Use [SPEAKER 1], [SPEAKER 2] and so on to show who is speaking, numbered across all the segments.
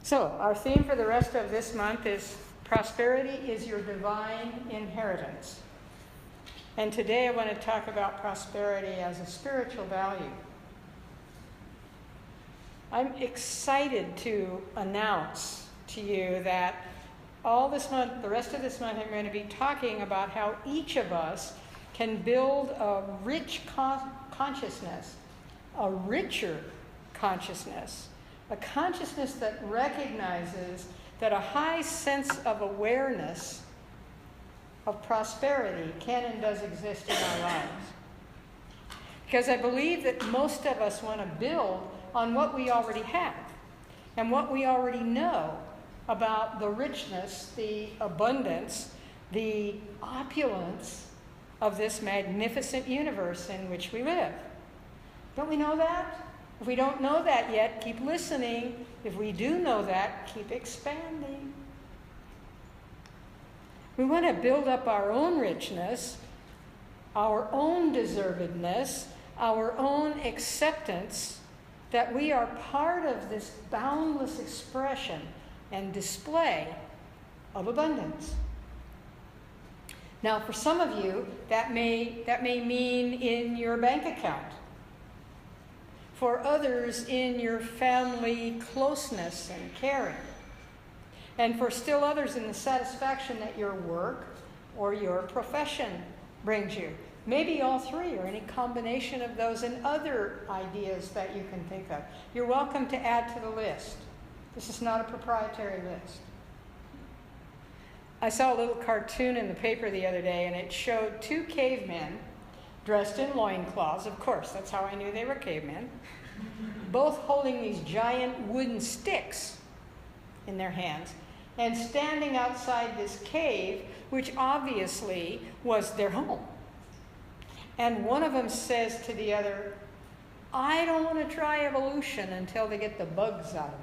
[SPEAKER 1] So, our theme for the rest of this month is prosperity is your divine inheritance. And today I want to talk about prosperity as a spiritual value. I'm excited to announce to you that all this month, the rest of this month, I'm going to be talking about how each of us can build a rich consciousness, a richer consciousness, a consciousness that recognizes that a high sense of awareness of prosperity can and does exist in our lives. Because I believe that most of us want to build on what we already have and what we already know about the richness, the abundance, the opulence of this magnificent universe in which we live. Don't we know that? If we don't know that yet, keep listening. If we do know that, keep expanding. We want to build up our own richness, our own deservedness, our own acceptance that we are part of this boundless expression and display of abundance. Now, for some of you, that may mean in your bank account. For others, in your family closeness and caring. And for still others, in the satisfaction that your work or your profession brings you. Maybe all three or any combination of those and other ideas that you can think of. You're welcome to add to the list. This is not a proprietary list. I saw a little cartoon in the paper the other day, and it showed two cavemen dressed in loincloths. Of course, that's how I knew they were cavemen. Both holding these giant wooden sticks in their hands and standing outside this cave, which obviously was their home. And one of them says to the other, "I don't want to try evolution until they get the bugs out of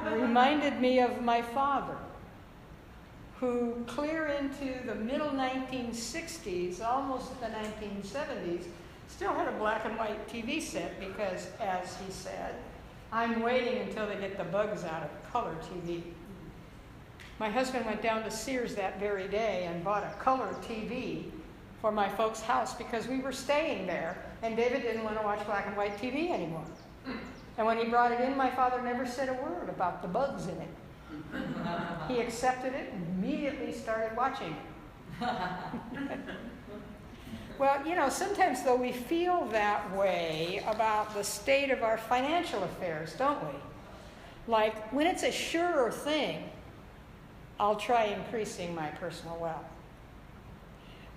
[SPEAKER 1] it." It reminded me of my father, who clear into the middle 1960s, almost the 1970s, still had a black and white TV set because, as he said, "I'm waiting until they get the bugs out of color TV." My husband went down to Sears that very day and bought a color TV for my folks' house because we were staying there, and David didn't want to watch black and white TV anymore. And when he brought it in, my father never said a word about the bugs in it. He accepted it and immediately started watching it. Well, you know, sometimes, though, we feel that way about the state of our financial affairs, don't we? Like, when it's a sure thing, I'll try increasing my personal wealth.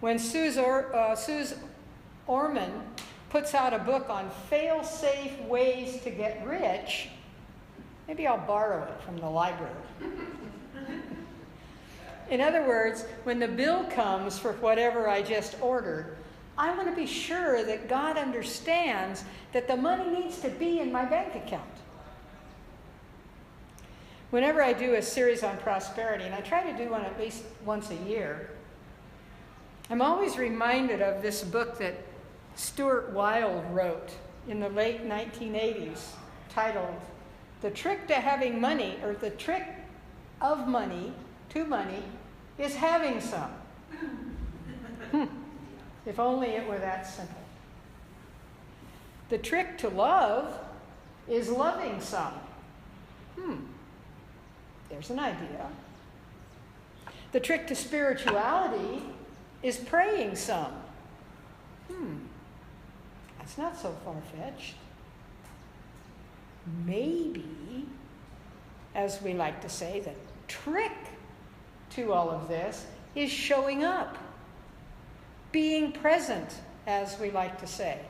[SPEAKER 1] When Suze Orman puts out a book on fail-safe ways to get rich, maybe I'll borrow it from the library. In other words, when the bill comes for whatever I just ordered, I want to be sure that God understands that the money needs to be in my bank account. Whenever I do a series on prosperity, and I try to do one at least once a year, I'm always reminded of this book that Stuart Wilde wrote in the late 1980s, titled "The Trick to Having Money," or "The Trick of Money to Money is Having Some." If only it were that simple. The trick to love is loving some. There's an idea. The trick to spirituality is praying some. That's not so far-fetched. Maybe, as we like to say, the trick to all of this is showing up, being present, as we like to say,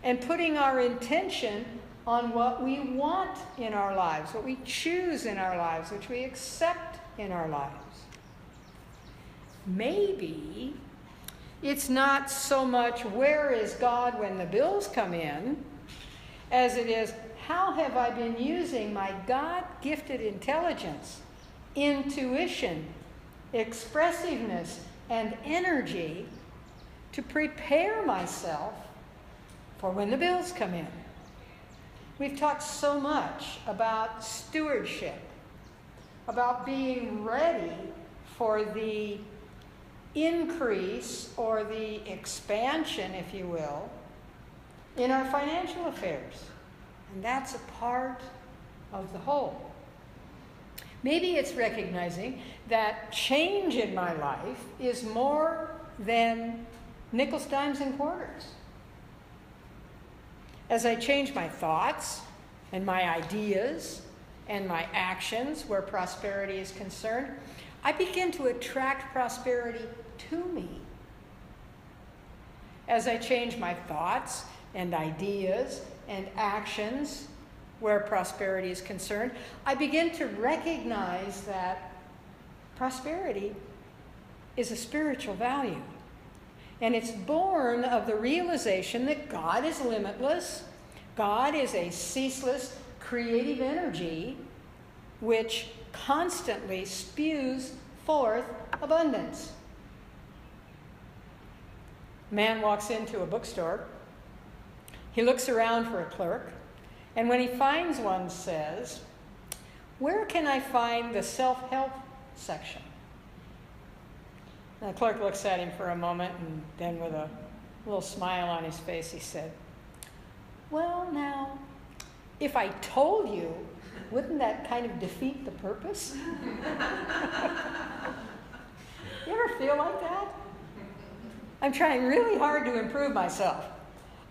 [SPEAKER 1] and putting our intention on what we want in our lives, what we choose in our lives, which we accept in our lives. Maybe it's not so much where is God when the bills come in, as it is how have I been using my God-gifted intelligence, intuition, expressiveness, and energy to prepare myself for when the bills come in. We've talked so much about stewardship, about being ready for the increase or the expansion, if you will, in our financial affairs. And that's a part of the whole. Maybe it's recognizing that change in my life is more than nickels, dimes, and quarters. As I change my thoughts and my ideas and my actions where prosperity is concerned, I begin to attract prosperity to me. As I change my thoughts and ideas and actions where prosperity is concerned, I begin to recognize that prosperity is a spiritual value. And it's born of the realization that God is limitless. God is a ceaseless creative energy which constantly spews forth abundance. Man walks into a bookstore. He looks around for a clerk, and when he finds one, says, "Where can I find the self-help section?" And the clerk looks at him for a moment, and then with a little smile on his face, he said, "Well, now, if I told you, wouldn't that kind of defeat the purpose?" You ever feel like that? I'm trying really hard to improve myself.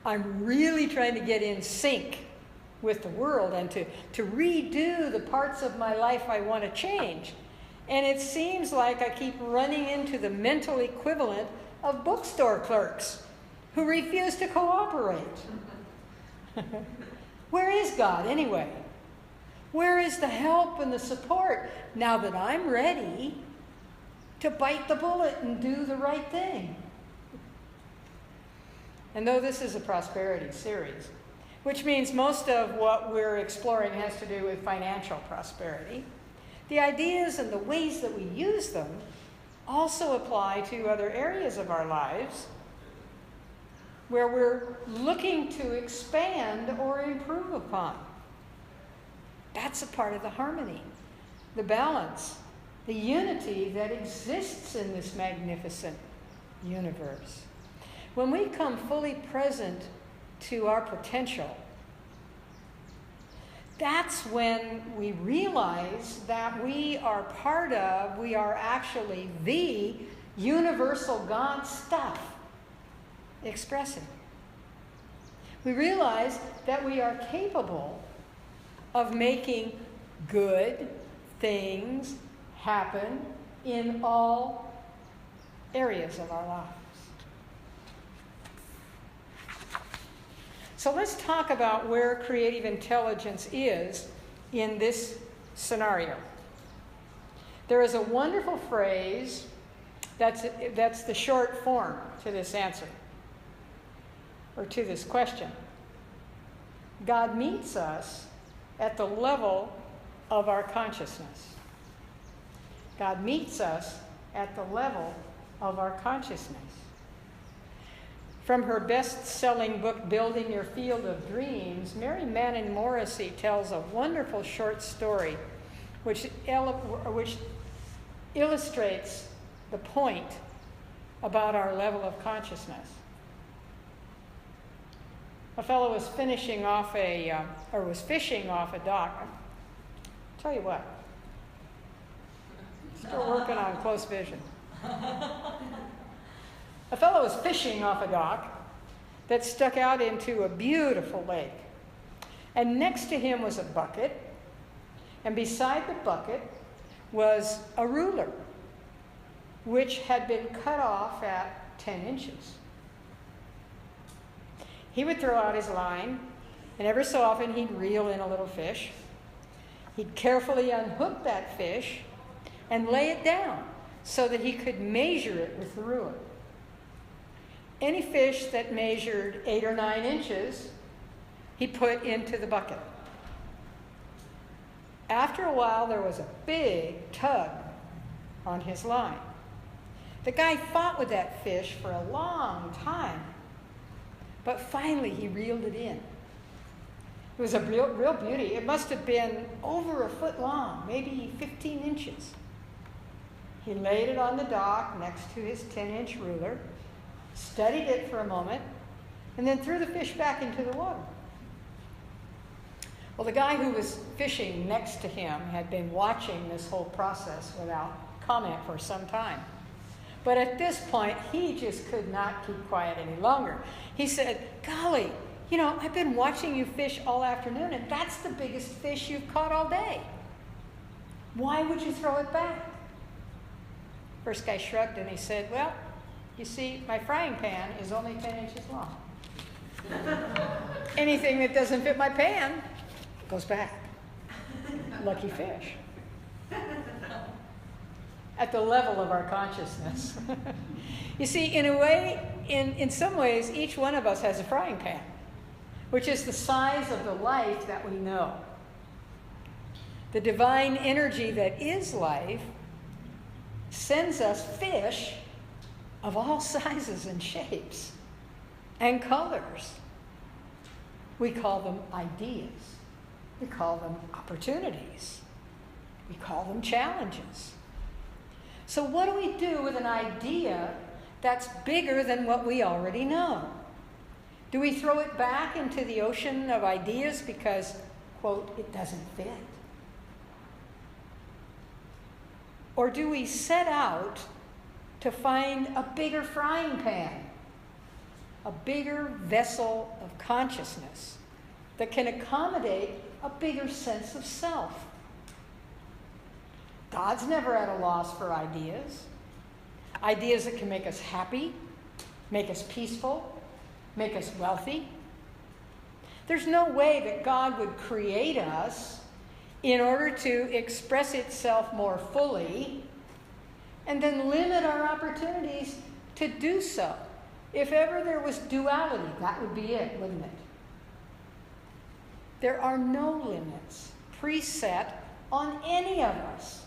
[SPEAKER 1] I'm really trying to get in sync with the world and to redo the parts of my life I want to change. And it seems like I keep running into the mental equivalent of bookstore clerks who refuse to cooperate. Where is God anyway? Where is the help and the support now that I'm ready to bite the bullet and do the right thing? And though this is a prosperity series, which means most of what we're exploring has to do with financial prosperity, the ideas and the ways that we use them also apply to other areas of our lives where we're looking to expand or improve upon. That's a part of the harmony, the balance, the unity that exists in this magnificent universe. When we come fully present to our potential, that's when we realize that we are actually the universal God stuff expressing. We realize that we are capable of making good things happen in all areas of our lives. So let's talk about where creative intelligence is in this scenario. There is a wonderful phrase that's the short form to this answer, or to this question. God meets us at the level of our consciousness. God meets us at the level of our consciousness. From her best-selling book, Building Your Field of Dreams, Mary Manning Morrissey tells a wonderful short story which illustrates the point about our level of consciousness. A fellow was fishing off a dock. I'll tell you what, still working on close vision. A fellow was fishing off a dock that stuck out into a beautiful lake. And next to him was a bucket, and beside the bucket was a ruler, which had been cut off at 10 inches. He would throw out his line, and every so often he'd reel in a little fish. He'd carefully unhook that fish and lay it down so that he could measure it with the ruler. Any fish that measured 8 or 9 inches, he put into the bucket. After a while, there was a big tug on his line. The guy fought with that fish for a long time, but finally he reeled it in. It was a real beauty. It must have been over a foot long, maybe 15 inches. He laid it on the dock next to his 10-inch ruler, studied it for a moment, and then threw the fish back into the water. Well, the guy who was fishing next to him had been watching this whole process without comment for some time. But at this point, he just could not keep quiet any longer. He said, "Golly, I've been watching you fish all afternoon, and that's the biggest fish you've caught all day. Why would you throw it back?" First guy shrugged and he said, "Well, you see, my frying pan is only 10 inches long. Anything that doesn't fit my pan goes back. Lucky fish." At the level of our consciousness. You see, in a way, in some ways, each one of us has a frying pan, which is the size of the life that we know. The divine energy that is life sends us fish of all sizes and shapes and colors. We call them ideas. We call them opportunities. We call them challenges. So what do we do with an idea that's bigger than what we already know? Do we throw it back into the ocean of ideas because, quote, it doesn't fit? Or do we set out to find a bigger frying pan, a bigger vessel of consciousness that can accommodate a bigger sense of self? God's never at a loss for ideas. Ideas that can make us happy, make us peaceful, make us wealthy. There's no way that God would create us in order to express itself more fully and then limit our opportunities to do so. If ever there was duality, that would be it, wouldn't it? There are no limits preset on any of us.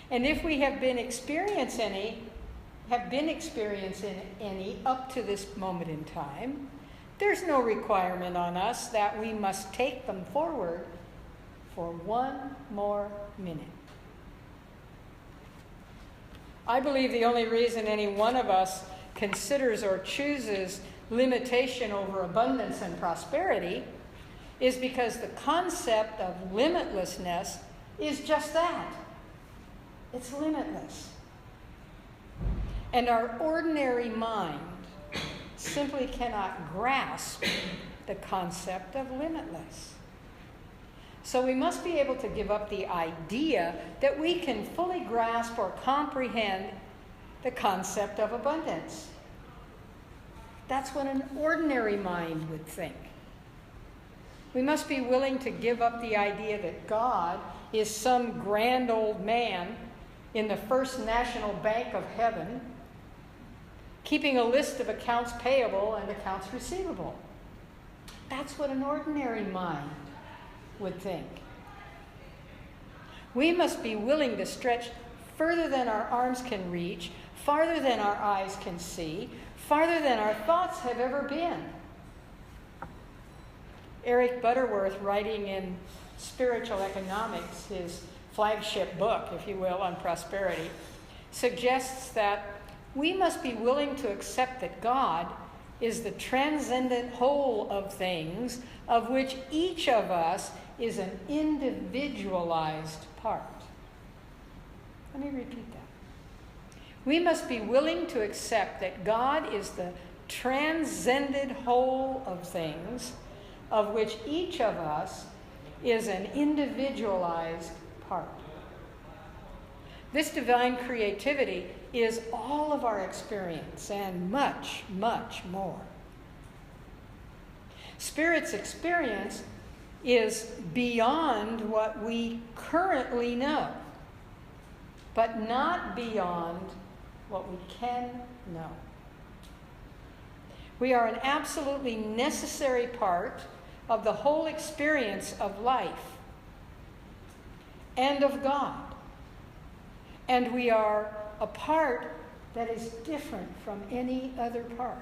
[SPEAKER 1] And if we have been experiencing any up to this moment in time, there's no requirement on us that we must take them forward for one more minute. I believe the only reason any one of us considers or chooses limitation over abundance and prosperity is because the concept of limitlessness is just that. It's limitless. And our ordinary mind simply cannot grasp the concept of limitless. So we must be able to give up the idea that we can fully grasp or comprehend the concept of abundance. That's what an ordinary mind would think. We must be willing to give up the idea that God is some grand old man in the First National Bank of Heaven, keeping a list of accounts payable and accounts receivable. That's what an ordinary mind would think. We must be willing to stretch further than our arms can reach, farther than our eyes can see, farther than our thoughts have ever been. Eric Butterworth, writing in Spiritual Economics, his flagship book, if you will, on prosperity, suggests that we must be willing to accept that God is the transcendent whole of things, of which each of us is an individualized part. Let me repeat that. We must be willing to accept that God is the transcended whole of things, of which each of us is an individualized part. This divine creativity is all of our experience and much, much more. Spirit's experience is beyond what we currently know, but not beyond what we can know. We are an absolutely necessary part of the whole experience of life and of God. And we are a part that is different from any other part.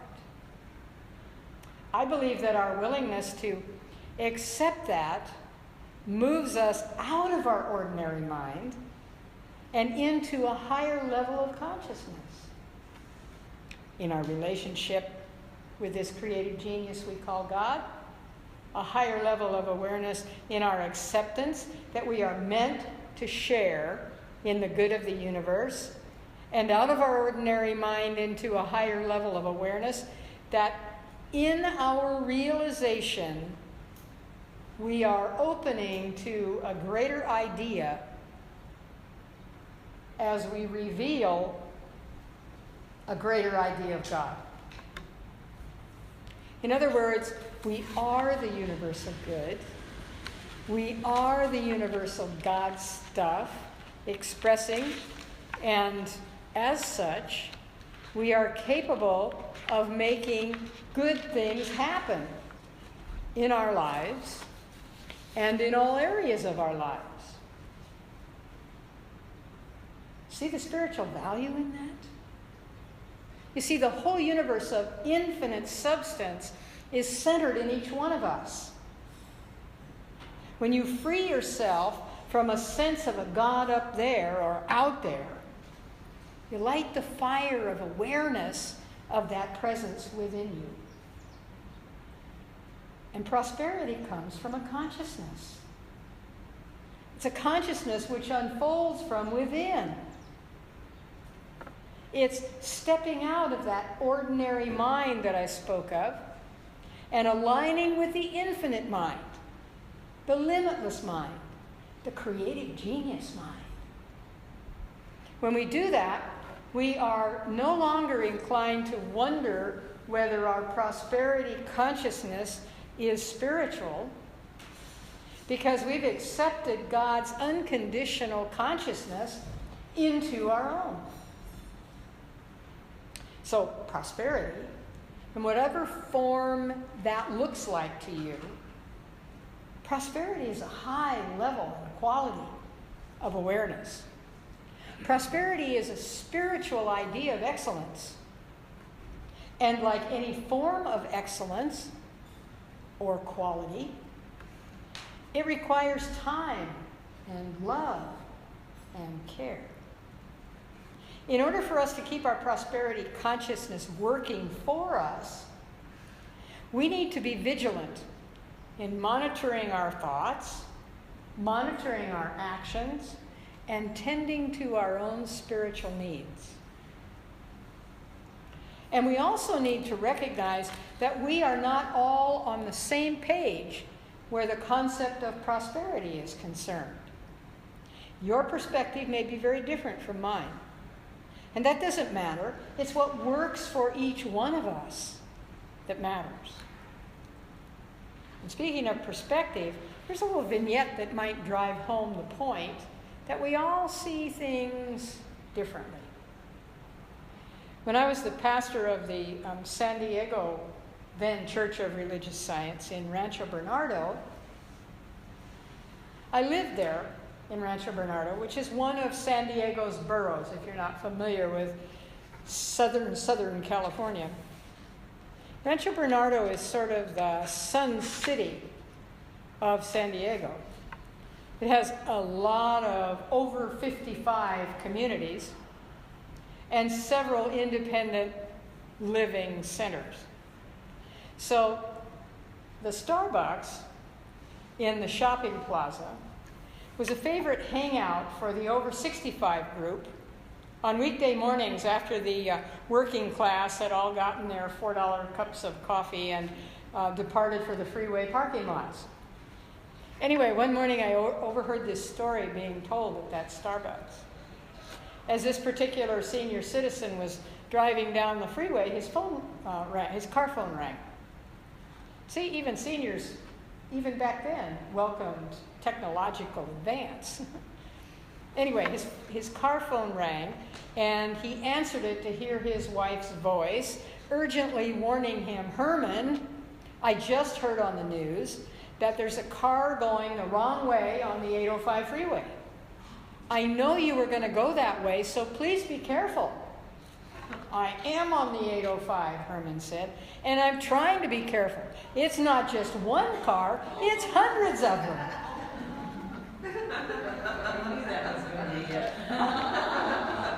[SPEAKER 1] I believe that our willingness to except that moves us out of our ordinary mind and into a higher level of consciousness. In our relationship with this creative genius we call God, a higher level of awareness in our acceptance that we are meant to share in the good of the universe, and out of our ordinary mind into a higher level of awareness that in our realization we are opening to a greater idea as we reveal a greater idea of God. In other words, we are the universal good. We are the universal God stuff expressing, and as such, we are capable of making good things happen in our lives and in all areas of our lives. See the spiritual value in that? You see, the whole universe of infinite substance is centered in each one of us. When you free yourself from a sense of a God up there or out there, you light the fire of awareness of that presence within you. And prosperity comes from a consciousness. It's a consciousness which unfolds from within. It's stepping out of that ordinary mind that I spoke of and aligning with the infinite mind, the limitless mind, the creative genius mind. When we do that, we are no longer inclined to wonder whether our prosperity consciousness is spiritual, because we've accepted God's unconditional consciousness into our own. So prosperity, in whatever form that looks like to you, prosperity is a high level and quality of awareness. Prosperity is a spiritual idea of excellence. And like any form of excellence or quality, it requires time and love and care. In order for us to keep our prosperity consciousness working for us, we need to be vigilant in monitoring our thoughts, monitoring our actions, and tending to our own spiritual needs. And we also need to recognize that we are not all on the same page where the concept of prosperity is concerned. Your perspective may be very different from mine. And that doesn't matter. It's what works for each one of us that matters. And speaking of perspective, here's a little vignette that might drive home the point that we all see things differently. When I was the pastor of the San Diego, then Church of Religious Science in Rancho Bernardo, I lived there in Rancho Bernardo, which is one of San Diego's boroughs, if you're not familiar with southern California. Rancho Bernardo is sort of the Sun City of San Diego. It has a lot of over 55 communities and several independent living centers. So the Starbucks in the shopping plaza was a favorite hangout for the over 65 group on weekday mornings after the working class had all gotten their $4 cups of coffee and departed for the freeway parking lots. Anyway, one morning I overheard this story being told at that Starbucks. As this particular senior citizen was driving down the freeway, his car phone rang. See, even seniors, even back then, welcomed technological advance. Anyway, his car phone rang, and he answered it to hear his wife's voice, urgently warning him, "Herman, I just heard on the news that there's a car going the wrong way on the 805 freeway. I know you were going to go that way, so please be careful. I am on the 805, Herman said, and I'm trying to be careful. It's not just one car, it's hundreds of them.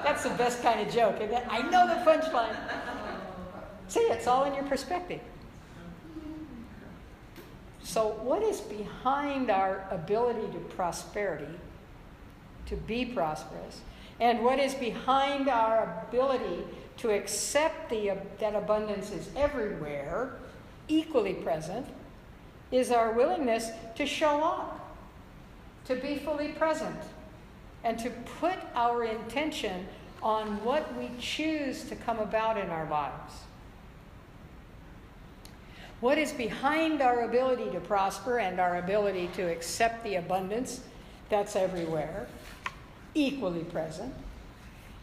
[SPEAKER 1] That's the best kind of joke, isn't it? I know the punchline. See, it's all in your perspective. So what is behind our ability to prosperity, to be prosperous, and what is behind our ability to accept that abundance is everywhere, equally present, is our willingness to show up, to be fully present, and to put our intention on what we choose to come about in our lives. What is behind our ability to prosper and our ability to accept the abundance that's everywhere, equally present,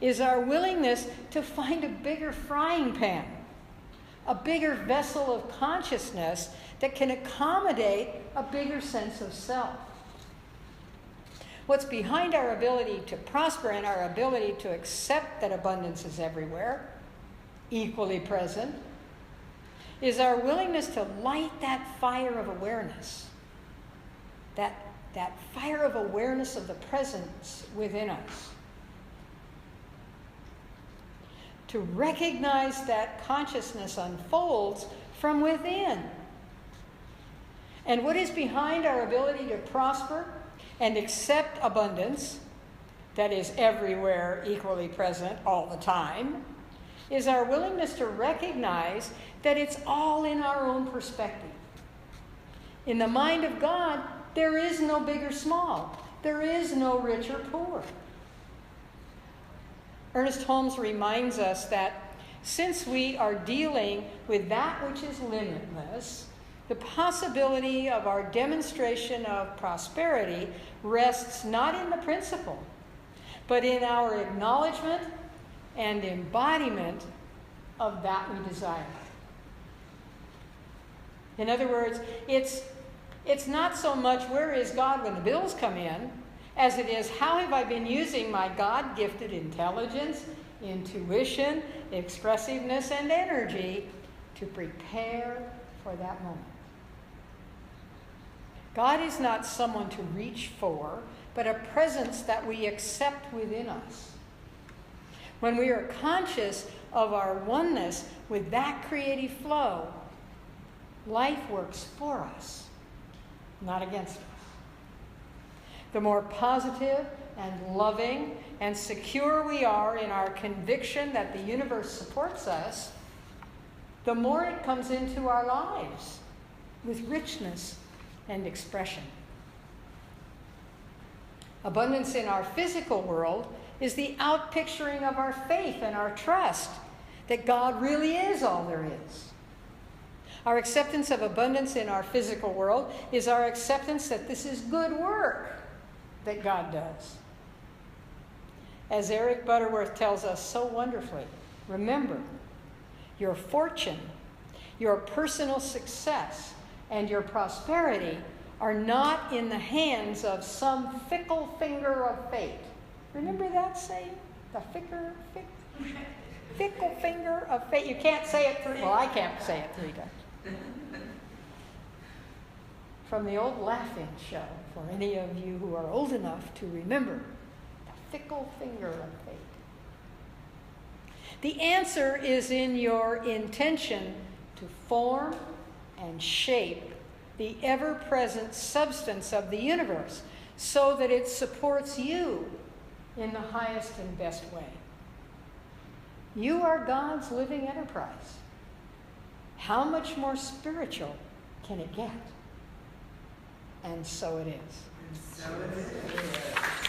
[SPEAKER 1] is our willingness to find a bigger frying pan, a bigger vessel of consciousness that can accommodate a bigger sense of self. What's behind our ability to prosper and our ability to accept that abundance is everywhere, equally present, is our willingness to light that fire of awareness, that fire of awareness of the presence within us. To recognize that consciousness unfolds from within. And what is behind our ability to prosper and accept abundance that is everywhere, equally present all the time, is our willingness to recognize that it's all in our own perspective. In the mind of God, there is no big or small. There is no rich or poor. Ernest Holmes reminds us that since we are dealing with that which is limitless, the possibility of our demonstration of prosperity rests not in the principle, but in our acknowledgement and embodiment of that we desire. In other words, it's not so much where is God when the bills come in, as it is how have I been using my God-gifted intelligence, intuition, expressiveness, and energy to prepare for that moment. God is not someone to reach for, but a presence that we accept within us. When we are conscious of our oneness with that creative flow, life works for us, not against us. The more positive and loving and secure we are in our conviction that the universe supports us, the more it comes into our lives with richness and expression. Abundance in our physical world is the outpicturing of our faith and our trust that God really is all there is. Our acceptance of abundance in our physical world is our acceptance that this is good work that God does. As Eric Butterworth tells us so wonderfully, remember, your fortune, your personal success, and your prosperity are not in the hands of some fickle finger of fate. Remember that saying? The fickle finger of fate. You can't say it three. Well, I can't say it 3 times. From the old Laughing Show, for any of you who are old enough to remember, the fickle finger of fate. The answer is in your intention to form and shape the ever-present substance of the universe so that it supports you in the highest and best way. You are God's living enterprise. How much more spiritual can it get? And so it is.
[SPEAKER 2] And so it is.